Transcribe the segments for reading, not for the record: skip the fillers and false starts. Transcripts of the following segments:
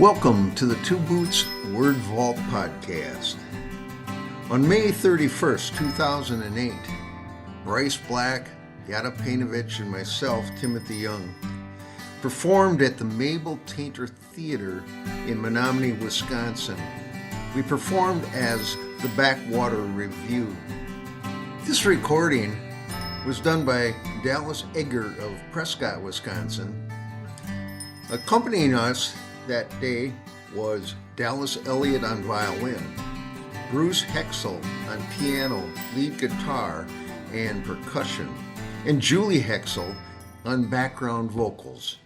Welcome to the Two Boots Word Vault podcast. On May 31st, 2008, Bryce Black, Yata Peinovich, and myself, Timothy Young, performed at the Mabel Tainter Theater in Menominee, Wisconsin. We performed as the Backwater Revue. This recording was done by Dalyce Elliott of Prescott, Wisconsin. Accompanying us that day was Dalyce Elliott on violin, Bruce Hecksel on piano, lead guitar, and percussion, and Julie Hecksel on background vocals.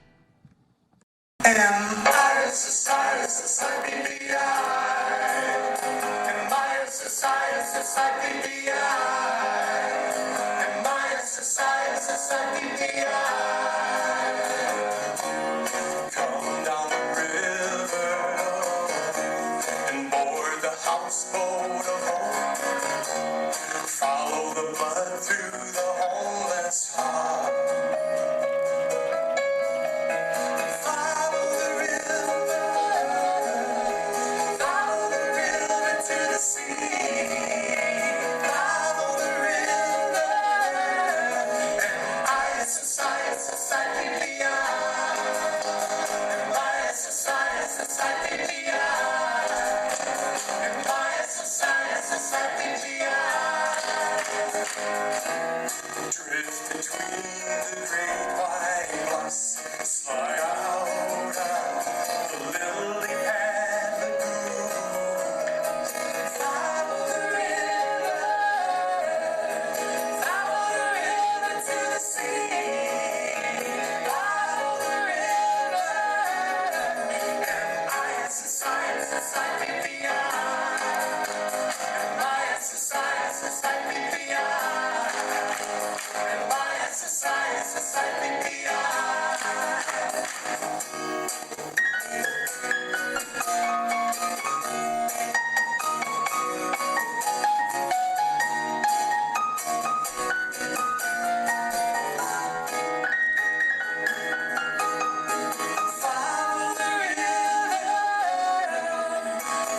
Houseboat of hope, follow the blood through the homeless heart. Follow the river to the sea. Follow the river, and society beyond. And society beyond. Drift between the great white bluffs, slide out the lily pad lagoon. Follow the river to the sea. Follow the river, and society beyond. Society beyond. Society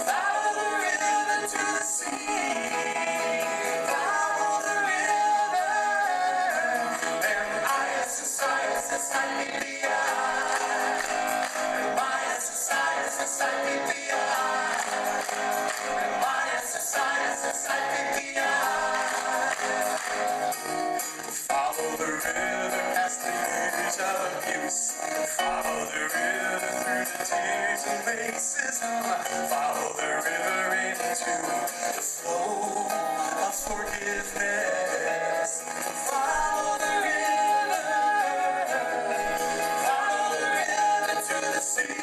follow the river to the sea. Follow the river, and society beyond. And society beyond. And society beyond. Follow the river past the years of abuse. Follow the river through the tears and racism. Follow the river into the flow of forgiveness. Follow the river to the sea.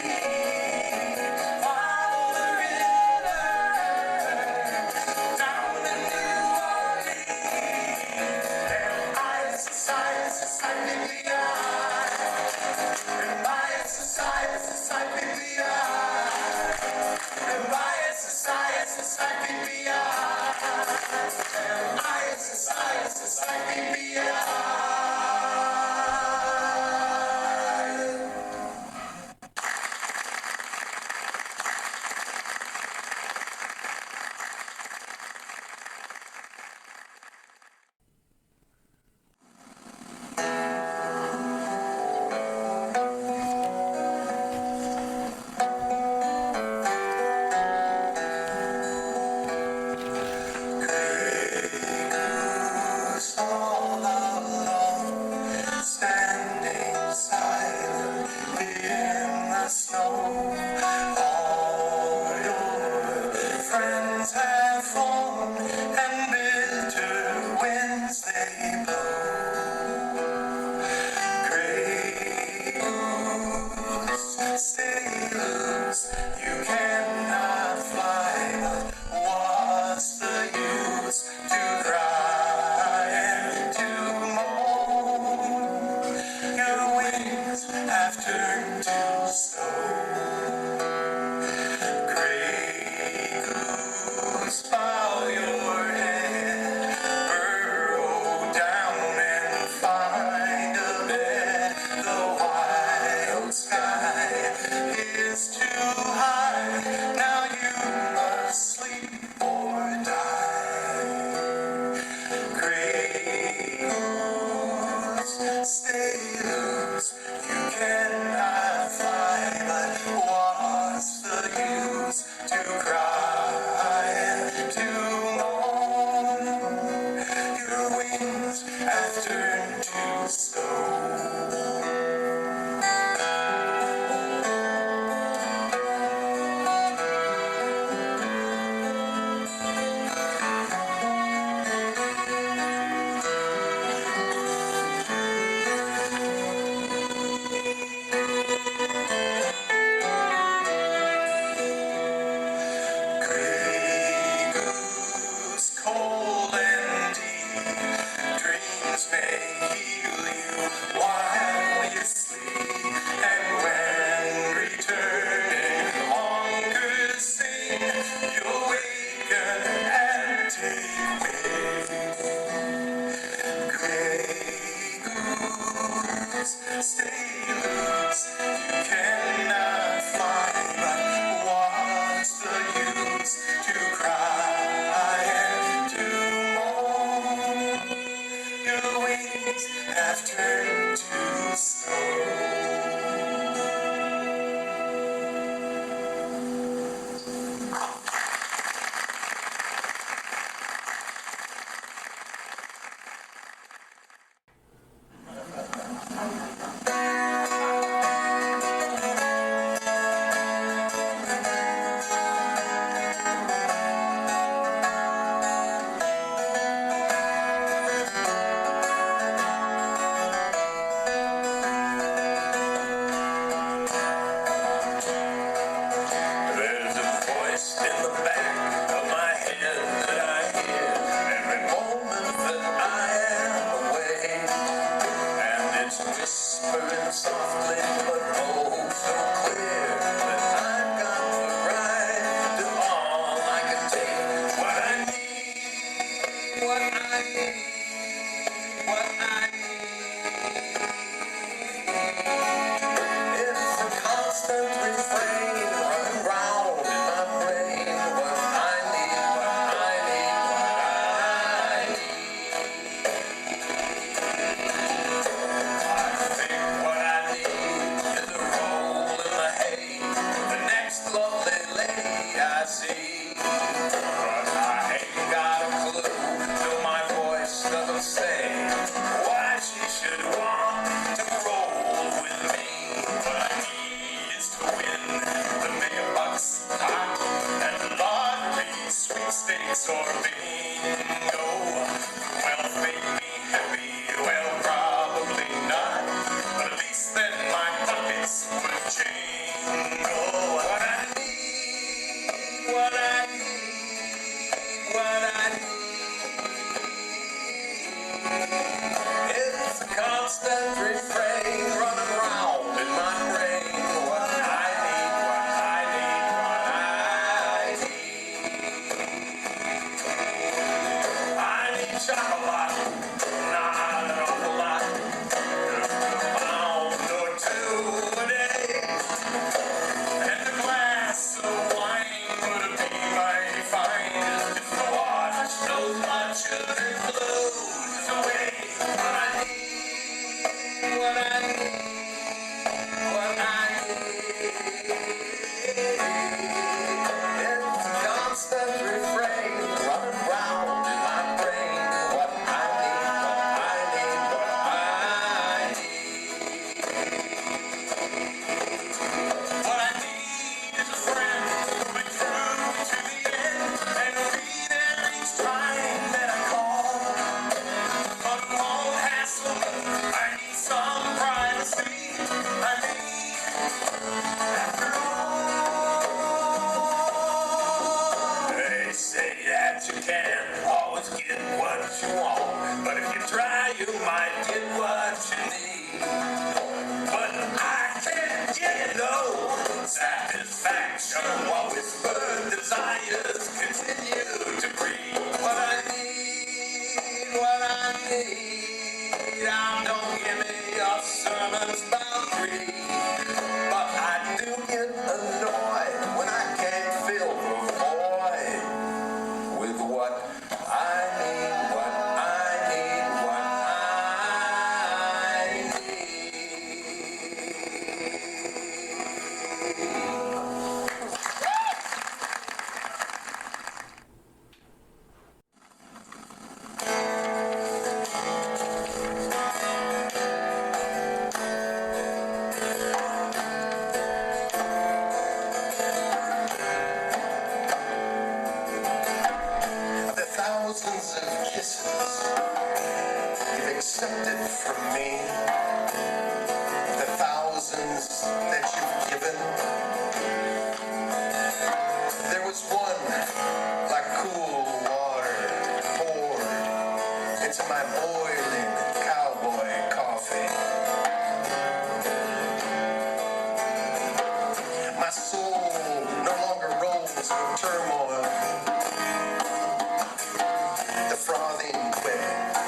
Follow the river down the New Orleans. And society beyond. And society beyond. And society beyond. And stay loose. You cannot fly, but what's the use to cry and to moan? Your wings have turned to stone. There's a voice in the back of my head that I hear every moment that I am away. And it's whispering softly, but oh so clear, that I've got the right to all I can take. What I need, what I need, what I need. It's a constant refrain running round in my brain. What I need, what I need, what I need. I think what I need is a roll in the hay, the next lovely lady I see. But I ain't got a clue till my voice doesn't say why she should want to roll with me. What I need is to win the $1,000,000 pot and lottery, sweepstakes or bingo. Well, make me happy, well, probably not, but at least then my pockets would jingle. What I need, what I need, what I need. It's a constant refrain running round in my brain. What I need, what I need, what I need. I need chocolate, not an awful lot, a pound or two a day, and a glass of wine would be mighty fine, just to watch those blood sugar blues away. What I need, what I need, what I need. It's a constant refrain running round in my brain. What I need, what I need, what I need. What I need is a friend who'll be true to the end and be there each time that I call. But it won't hassle me. I need some privacy. I need, after all, they say that you can't always get what you want, but if you try, you might get what you need. But I can't get no satisfaction while whispered desires continue to breed. What I need, what I need. Now don't give me your sermons about greed, but I do get annoyed when I can't fill the void with what I need, what I need, what I The thousands of kisses you've accepted from me, the thousands that you've given. There was one like cool water poured into my boiling cowboy coffee. My soul no longer rolls with turmoil. The frothing wet,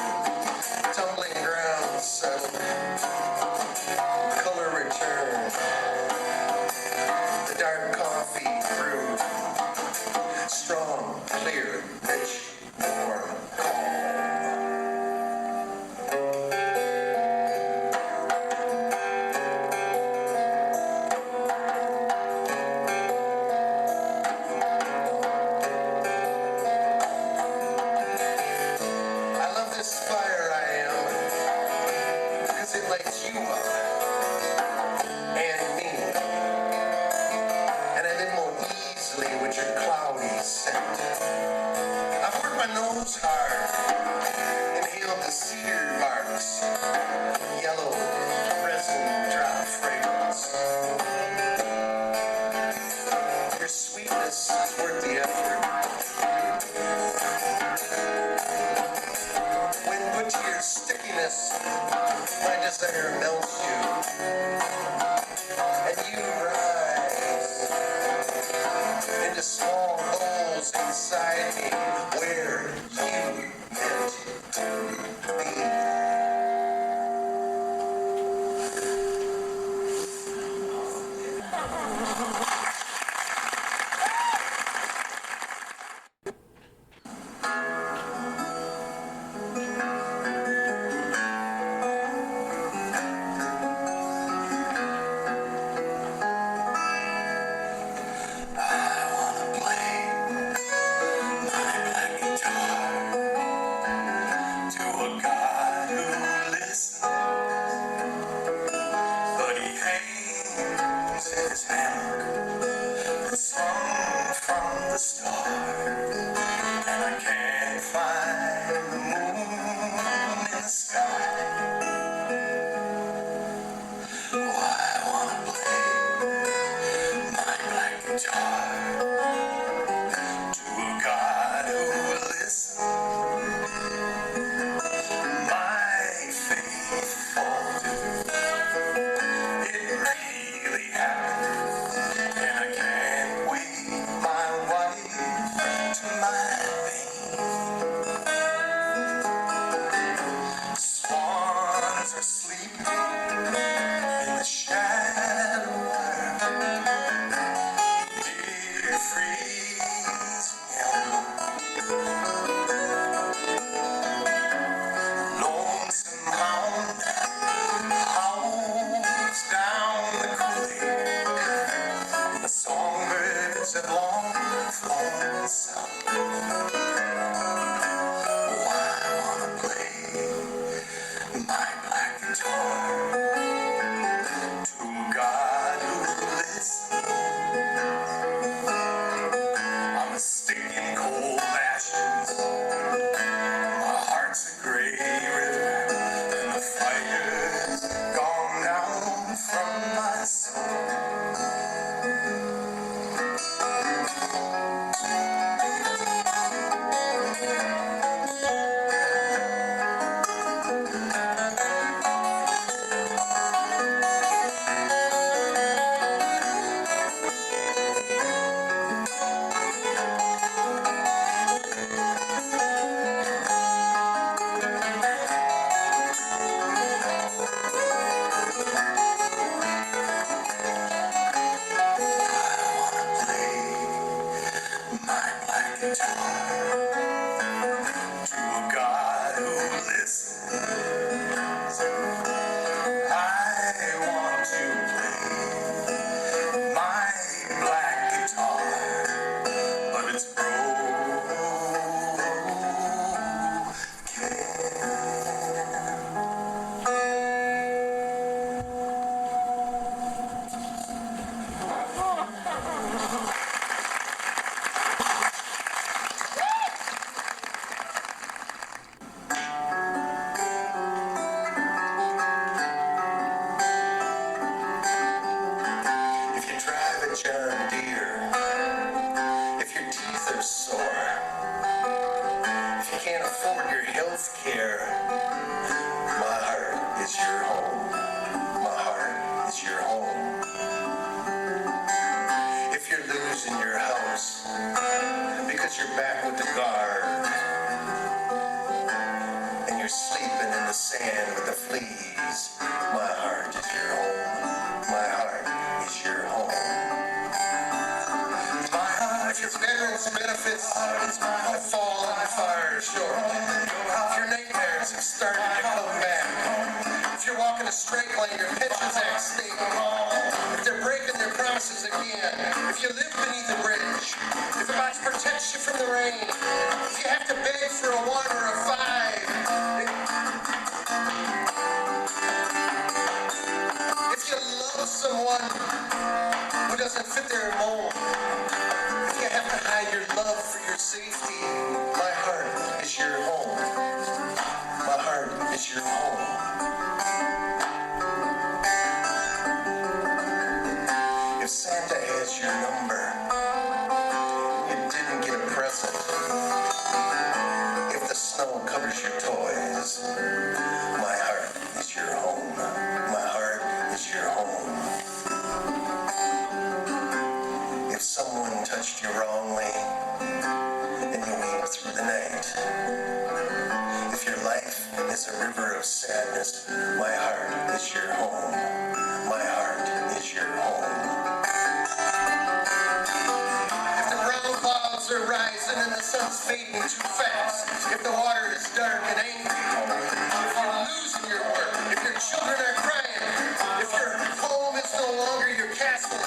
tumbling ground settled. bones in his hammock that swung from the stars. And I can't find the moon in the sky. Oh, I wanna play my black guitar to a God who listens. My faith faltered. It really happened, and I can't wait my wife to my pain. Swans are sleeping in the shadow water. Deer freezing yellow. Lonesome mound howls down the coulee. The songbirds have long flown south. Oh, I wanna play my black guitar to a God who listens. I'm a stinking cold ashes. My heart's a gray river, and the fire's gone down from my soul. My black guitar to a God who listens. I want to play my black guitar, but it's broken. If you drive a John Deere, if your teeth are sore, if you can't afford your health care, my heart is your home. My heart is your home. If you're losing your house because you're back with the guard and you're sleeping in the sand with the fleas, my heart is your home. My heart is your home. My heart, if your veterans benefits have fallen far short, if your nightmares have started to come back, if you're walking a straight line, your pitches act stable, if they're breaking their promises again, if you live beneath a bridge, if the box protects you from the rain, if you have to beg for a 1 or a 5, if you love someone who doesn't fit their mold, if you have to hide your love for your safety, my heart is your home. My heart is your home. If Santa has your number, you didn't get a present. If the snow covers your toys, my heart is your home. My heart is your home. If someone touched you wrongly and you weep through the night, if your life is a river of sadness, my heart is your home. My heart is your home. If the brown clouds are rising and the sun's fading too fast, if the water is dark and angry, if you're losing your work, if your children are crying, if your home is no longer your castle,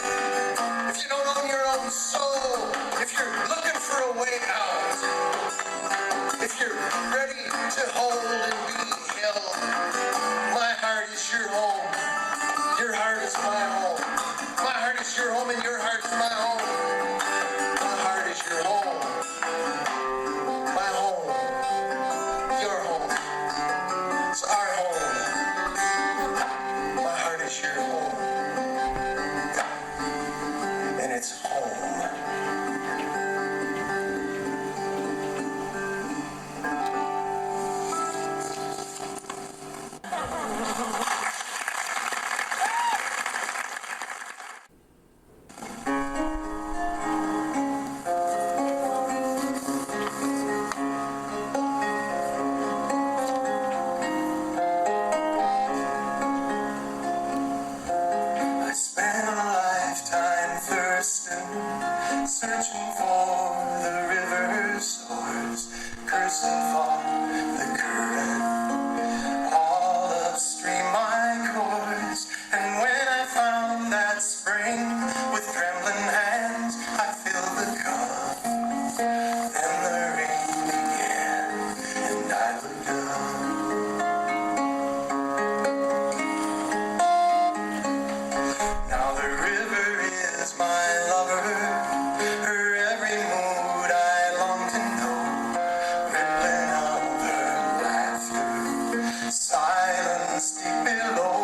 if you don't own your own soul, if you're looking for a way out, if you're ready to hold and be held, my heart is your home. Your heart is my home. My heart is your home and your heart is my home. My heart is your home. My home. Your home. It's our home. My heart is your home. And it's home. I spent a lifetime thirsting, searching for the river's source, cursing for the current, all upstream my course. And when I found that spring, with trembling hands, I filled the cup. Then the rain began, and I looked up. Now the river is my lover, her every mood I long to know, rippling of her laughter, silence deep below.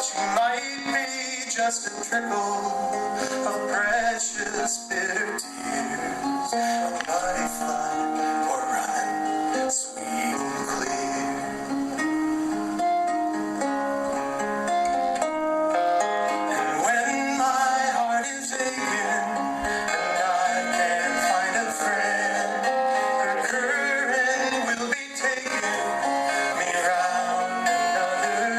She might be just a trickle of precious bitter tears, a muddy flood or run, sweet and clear. And when my heart is aching and I can't find a friend, her current will be taking me round another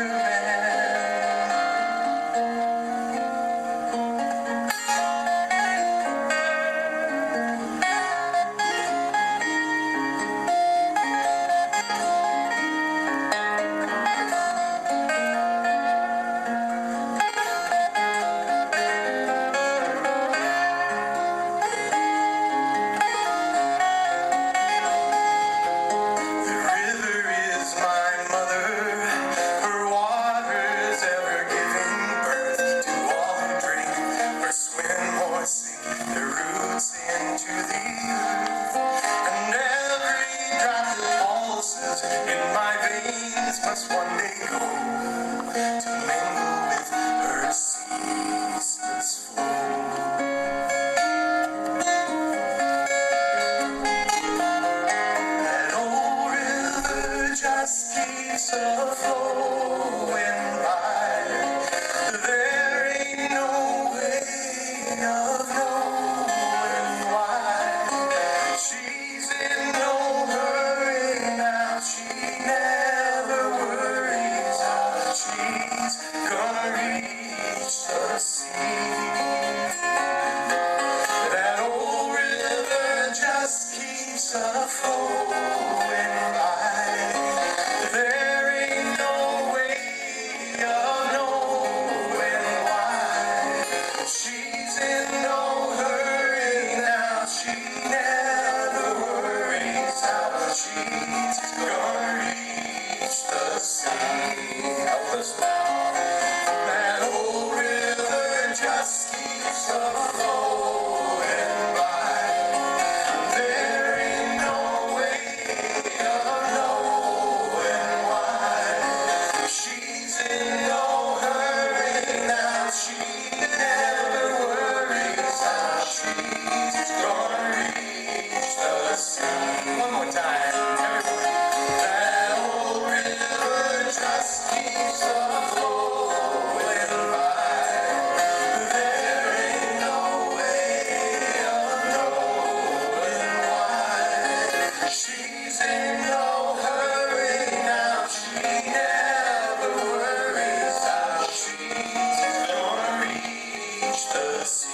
The river is my mother, her waters ever giving birth to all who drink, or swim or sink their roots into the earth. And every drop that pulses in my veins must one day go to mingle with her ceaseless flow. That old river just keeps a-flowing by. There ain't no way of knowing why. She's in no hurry now. She never worries how she's gonna reach the sea. That old river just keeps a-flowing by. There ain't no way of knowing why. She's in no hurry now. She never worries how she's gonna reach the sea. Help us now. That old river just keeps a-flowing by. There ain't no way of knowing why. She's in no hurry now. She never worries how she's gonna reach the sea. One more time, everyone. That old river just keeps a-flowing by. There ain't no way of knowing why. She's in no hurry now. She never worries how she's gonna reach the sea.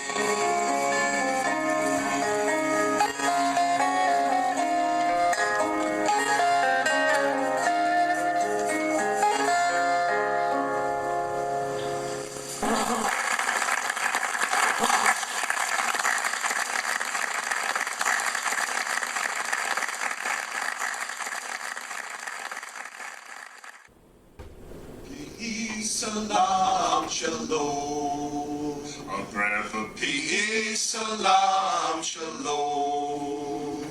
Salaam, Shalom, A prayer for peace, Salaam, Shalom.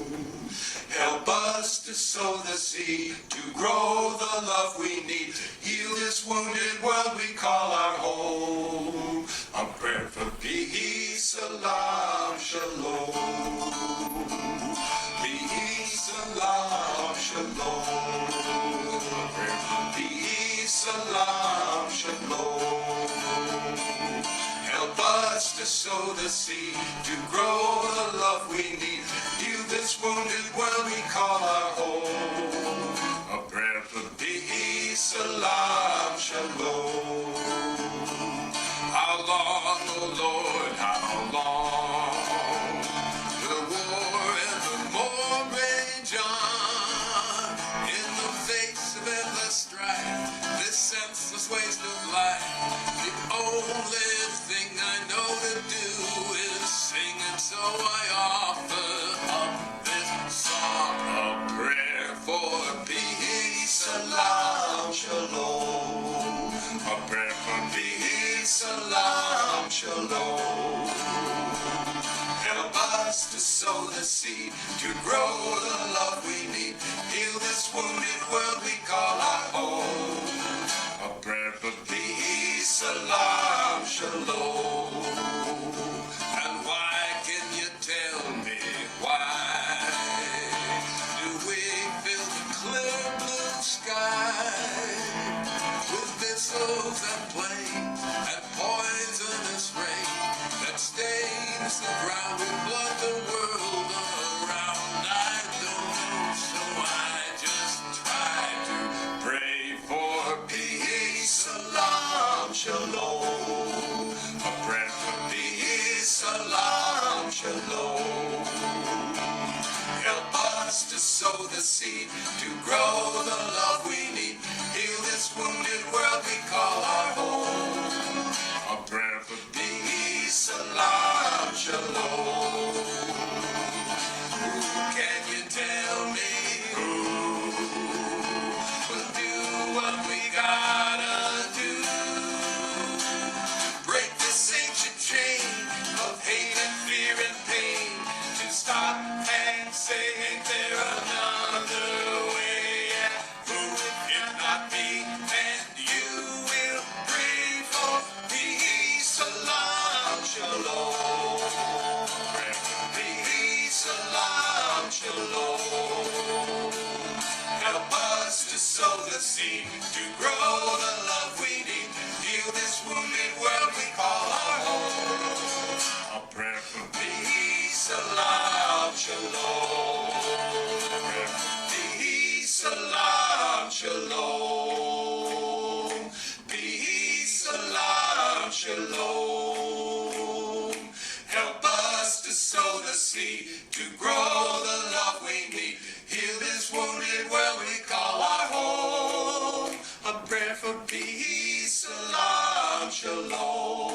Help us to sow the seed, to grow the love we need, heal this wounded world we call our home. A prayer for peace, Salaam, Shalom. Peace, Salaam, Shalom. A prayer for peace, Salaam, Shalom. Help us to sow the seed, to grow the love we need, heal this wounded world we call our home. A prayer for peace, Salaam, Shalom. How long, O Lord, how long will war evermore rage on? In the face of endless strife, this senseless waste of life, the only thing I know to do is sing, and so I offer up this song, a prayer for peace, Salaam, Shalom. A prayer for peace, Salaam, Shalom. Help us to sow the seed, to grow the love we need, heal this wounded world we call our home. A prayer for peace, Salaam, Shalom. And why can you tell me why do we fill the clear blue sky with missiles and planes and poisonous rain that stains the ground with blood the world around? I don't know, so I just try to pray for peace, Salaam, Shalom. A prayer for peace, Salaam, Shalom. Help us to sow the seed, to grow the love we need, heal this wounded world we call our home. A prayer for peace, Salaam, Shalom. Who can you tell me who will do what we gotta do? Break this ancient chain of hate and fear and pain, to stop and say, ain't there another way? Yeah. Who if not me and you will pray for peace, Salaam, Shalom. Pray for peace, Salaam, Shalom. Help us to sow the seed, to grow the love we need, heal this wounded world we call our home. A prayer for peace, Salaam, Shalom. Prayer for peace, Salaam, Shalom. Peace, Salaam, Shalom. Help us to sow the seed, to grow the love we need, heal this wounded world we call our home. A prayer for peace, Salaam, Shalom.